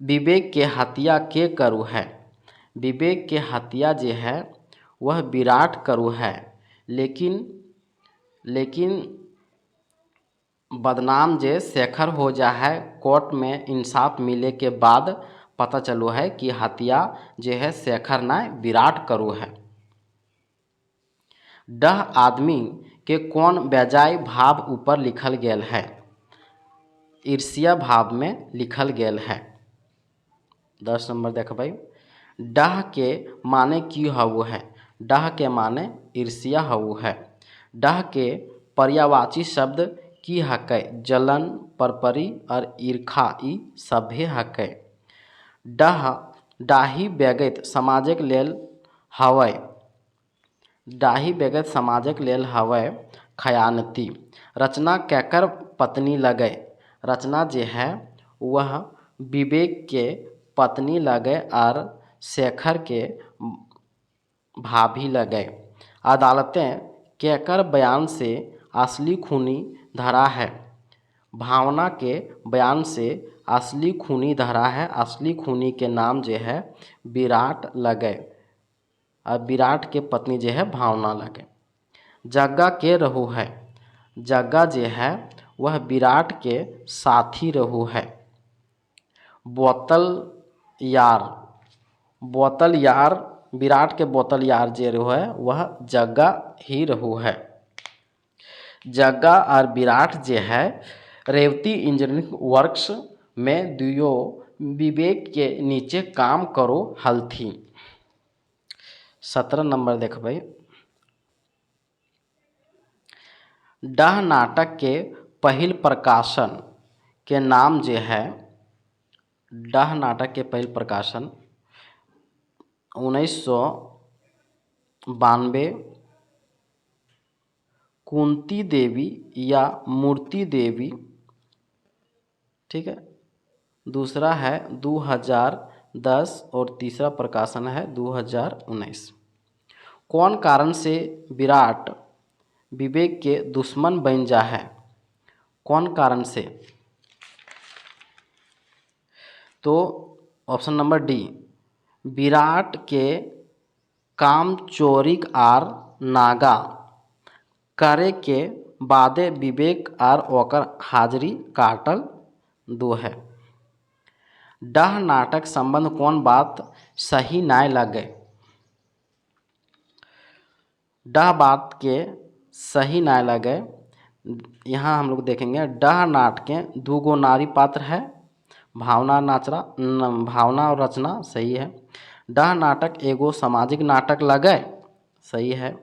विवेक के हत्या के करू है। विवेक के हत्या जे है वह विराट करू है, लेकिन बदनाम जे शेखर हो जा है। कोर्ट में इंसाफ मिले के बाद पता चलो है कि हत्या जे है शेखर ना विराट करू है। डह आदमी के कौन बेजाय भाव ऊपर लिखल गेल है। ईर्ष्या भाव में लिखल गेल है। 10 नंबर देखबै, डाह के माने की हवु है। डाह के माने ईर्ष्या हवु है। डाह के पर्यायवाची शब्द की हकै। जलन, परपरी और ईर्खा ई सभे हकै। डाही बेगैत समाजक लेल हवै। डाही बेगैत समाजक लेल हवै खयानती। रचना केकर पत्नी लगे। रचना जे है वह विवेक के पत्नी लगे और शेखर के भाभी लगे। अदालतें केकर बयान से असली खूनी धरा है। भावना के बयान से असली खूनी धरा है। असली खूनी के नाम जो है विराट लगे और विराट के पत्नी जो है भावना लगे। जग्गा के रहू है। जग्गा जो है वह विराट के साथी रहू है। बोतल यार विराट के बोतल यार जे रहू है वह जग्गा ही रहू है। जग्गा और विराट जे है रेवती इंजीनियरिंग वर्क्स में दुयो विवेक के नीचे काम करो हलथी। 17 नंबर देखबै, डाह नाटक के पहिल प्रकाशन के नाम जे है। डाह नाटक के पहिल प्रकाशन 1992 कुंती देवी या मूर्ति देवी, ठीक है। दूसरा है 2010 और तीसरा प्रकाशन है 2019। कौन कारण से विराट विवेक के दुश्मन बन जा है। कौन कारण से, तो ऑप्शन नंबर डी, विराट के काम चोरिक आर नागा करे के बादे विवेक आर ओकर हाजिरी काटल दो है। डाह नाटक संबंध कौन बात सही नाय लगे। डाह बात के सही नाय लगे। यहाँ हम लोग देखेंगे डह नाटके दूगो नारी पात्र है, भावना और रचना सही है। डह नाटक एगो सामाजिक नाटक लगे, सही है।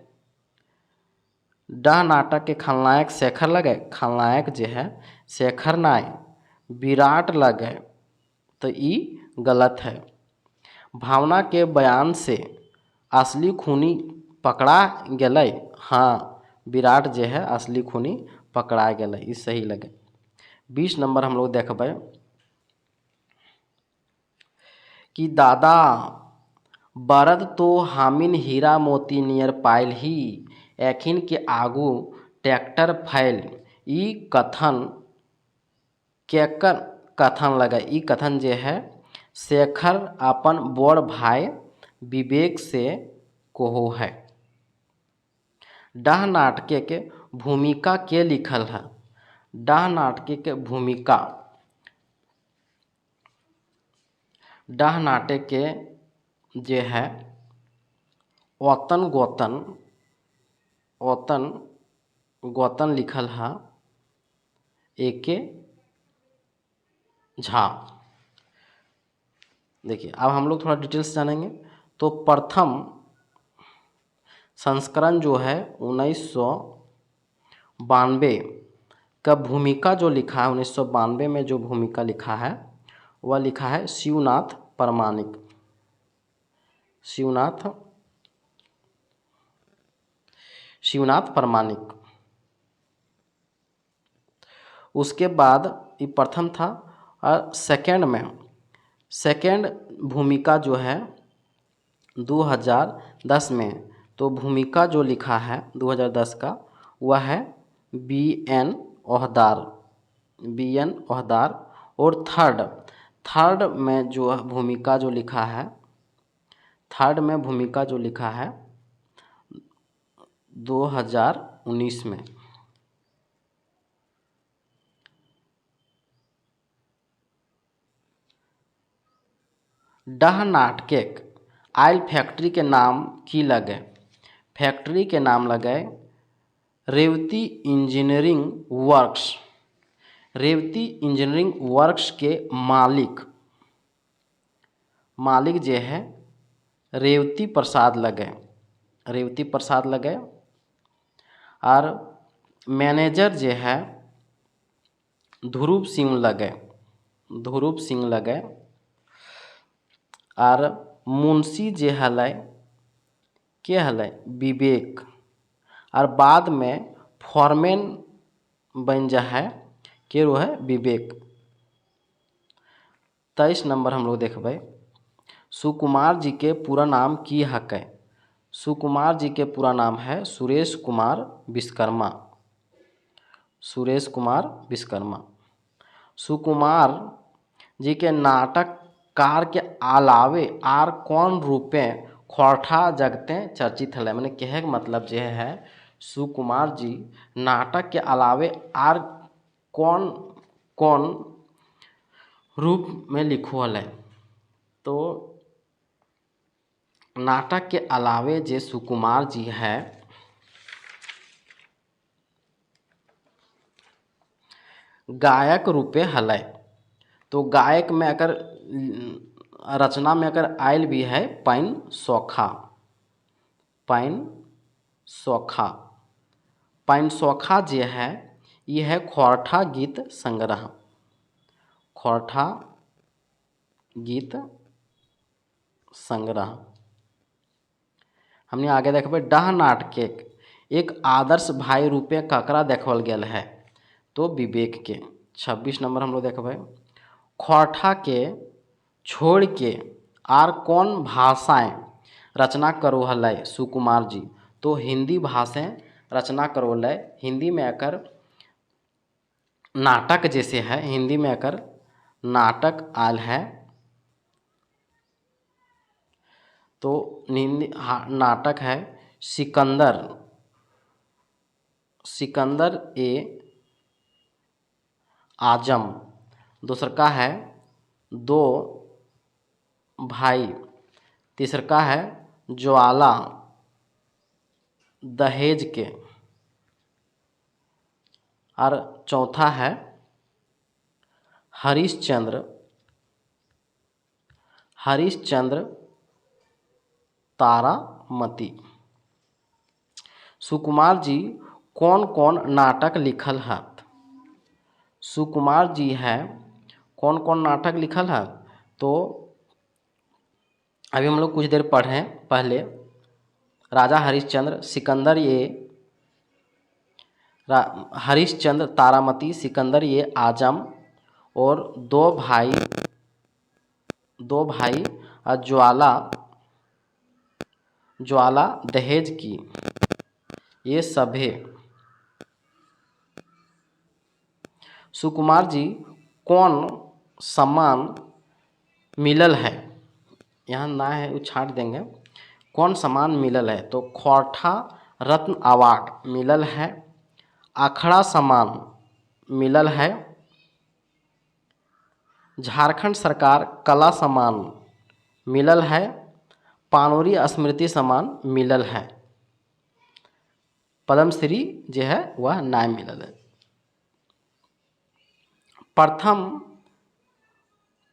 डह नाटक के खलनायक शेखर लगे, खलनायक जो है शेखर नाय विराट लगे, तो ये गलत है। भावना के बयान से असली खूनी पकड़ा गए, हाँ विराट जो है असली खूनी पकड़ा गए, ये सही लगे। 20 नंबर हम लोग देखबे कि दादा बरद तो हामिन हीरा मोती नियर पायल ही, एखिन के आगू ट्रैक्टर फैल, ई कथन केकर कथन लगे, ई कथन जे है शेखर अपन बड़ भाई विवेक से कहो है। डह नाटके के भूमिका के लिखल है, डह नाटके के भूमिका, डह नाटक के जे है ओतन गोतन लिखल है एके झा। देखिए अब हम लोग थोड़ा डिटेल्स जानेंगे। तो प्रथम संस्करण जो है 1992 का भूमिका जो लिखा है, 1992 में जो भूमिका लिखा है वह लिखा है शिवनाथ प्रमाणिक, शिवनाथ प्रमाणिक। उसके बाद ये प्रथम था, और सेकेंड भूमिका जो है 2010 में, तो भूमिका जो लिखा है 2010 का वह है BN ओहदार। और थर्ड में जो भूमिका जो लिखा है, थर्ड में भूमिका जो लिखा है 2019 में। डह नाटकेक आयल फैक्ट्री के नाम की लगे, फैक्ट्री के नाम लगे Revathi engineering works, Revathi engineering works के मालिक जे है रेवती प्रसाद लगे, और मैनेजर जे है ध्रुव सिंह लगे, और मुंशी जे हलै के हलै विवेक, और बाद में फॉरमैन बन जा है के रो है विवेक। 23 नंबर हम लोग देखबै सुकुमार जी के पूरा नाम की हकै, सुकुमार जी के पूरा नाम है सुरेश कुमार विश्वकर्मा, सुकुमार जी के नाटककार के अलावे आर कौन रूपे खोरठा जगते चर्चित है, मैंने कहे का मतलब जो है सुकुमार जी नाटक के अलावे आर कौन रूप में लिखो है। तो नाटक के अलावे जे सुकुमार जी है गायक रूपे हलै, तो गायक में अगर रचना में अगर आयल भी है पैन सौखा जे है ये है खोरठा गीत संग्रह। हमने आगे देखबे डह नाटक एक आदर्श भाई रूपे ककरा देखल गेल है, तो विवेक के। 26 नंबर हम लोग देखबे खोरठा के छोड़ के आर कौन भाषाएं रचना करो हलै सुकुमार जी, तो हिंदी भाषाएं रचना करो हलै, हिंदी में अकर नाटक जैसे है, हिंदी में अकर नाटक आल है, तो नाटक है सिकंदर ए आजम। दूसर का है दो भाई, तीसर का है ज्वाला दहेज के, और चौथा है हरिश्चंद्र तारामती। सुकुमार जी कौन कौन नाटक लिखल है? सुकुमार जी है कौन कौन नाटक लिखल है? तो अभी हम लोग कुछ देर पढ़ें पहले राजा हरिश्चंद्र, सिकंदर ये हरिश्चंद्र तारामती, सिकंदर ये आजम और दो भाई ज्वाला दहेज की, ये सभे। सुकुमार जी कौन सम्मान मिलल है? यहाँ ना है वो छाट देंगे। कौन सम्मान मिलल है? तो खौरठा रत्न अवार्ड मिलल है, अखड़ा सम्मान मिलल है, झारखंड सरकार कला सम्मान मिलल है, पानोरी स्मृति सम्मान मिलल है, पद्मश्री जो है वह ना मिलल है।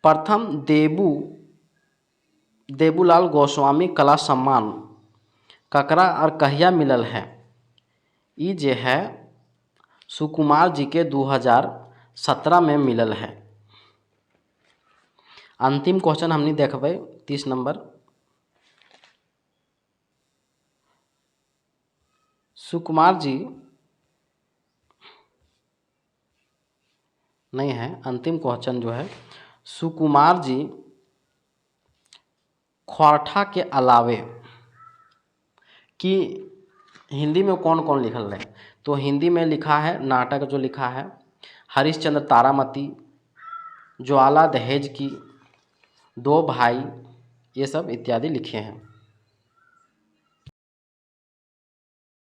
प्रथम देबूलाल गोस्वामी कला सम्मान ककरा और कहिया मिलल है? ये जो है सुकुमार जी के 2017 में मिलल है। अंतिम क्वेश्चन हमने देखबे 30 नंबर। सुकुमार जी नहीं है, अंतिम क्वेश्चन जो है सुकुमार जी खौरठा के अलावे कि हिंदी में कौन कौन लिखल है? तो हिंदी में लिखा है नाटक जो लिखा है हरिश्चंद्र तारामती, ज्वाला दहेज की, दो भाई, ये सब इत्यादि लिखे हैं।